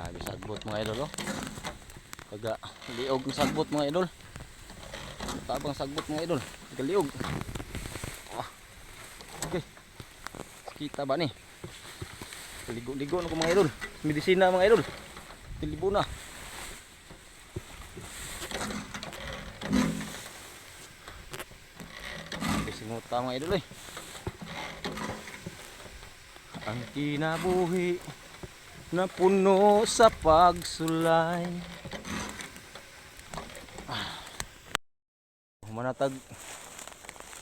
Grabe sagbot mga idol oh. Kaga liog ng sagbot mga idol. Tabang sagbot mga idol. Kaga liog. Oh. Okay. Kita ba ni? Ligo-ligo na ko mga idol. Medisina mga idol. Tilibo na. Singuta mga idol eh. Ang kinabuhi na puno sa pagsulay.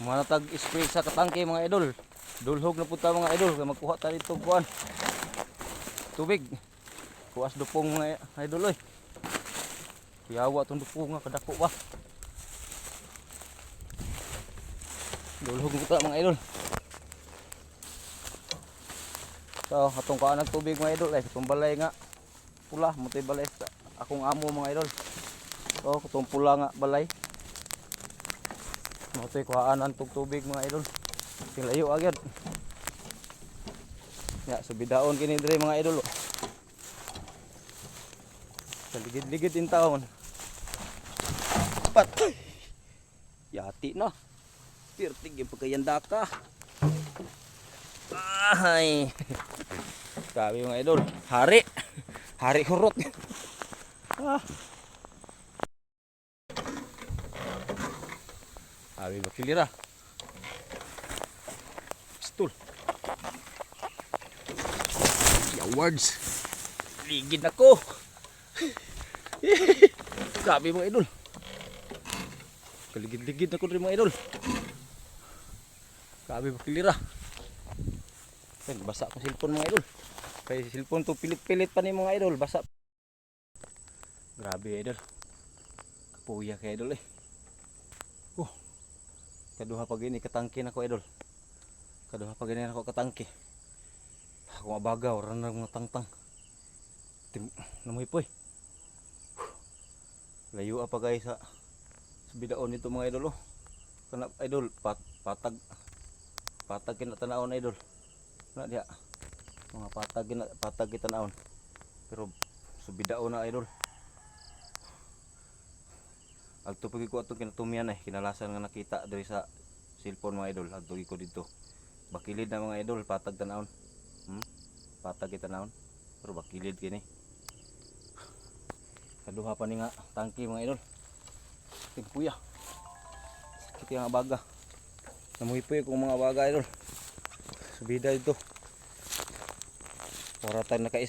Manatag spray sa katangke mga idol. Dulhog na punta mga idol. Kaya magkuha tayo dito kuhan. Tubig. Kuwas dupong mga idol eh. Kuyawa itong dupong nga kadako ba. Dulhog na punta mga idol. So, atong kaan ng tubig mga idol eh. Itong balay nga pula. Mutay balay sa akong amo mga idol. So, itong pula nga balay. Mutay kuhaan ang tubig mga idol. Layo agad. Ya, subidaon kini dire mga idol. Sa ligid-ligid in taon. Pat. Yati na. Pirtig yung pagkayanda ka. Ay. Grabe mga idol. Hari. Hari hurot. Ah. Abi bakilira. Pistol. Awards. Ligid ako. Grabe mga idol. Kaligid-ligid na ko rin mga idol. Grabe bakilira. Basa akong cellphone mga idol. Kaya cellphone to pilit-pilit pa ni mga idol. Basa. Grabe idol. Kapuya kay idol eh. Kaduha pag ini katangke na ko idol. Kaduha pag ini ako katangke. Ako mabagaw ran mga tangtang. Namoy poy. Layo pa guys sa bidaon nito mga idol oh. Kana idol patag kina tanawon idol. Na dia. Mga patag kita naon. Pero subidaon na idol. Agto pagi ko atong kinatumian eh kinalasan nga nakita diri sa cellphone mga idol. Agto ko dito. Bakilid na mga idol patag tanawon. Patag kita naon. Pero bakilid kini. Kaduha pa ni nga tangki mga idol. Tingpuya. Sakit yang abaga. Namuhipoy kung mga abaga idol. Subida dito. Para tayo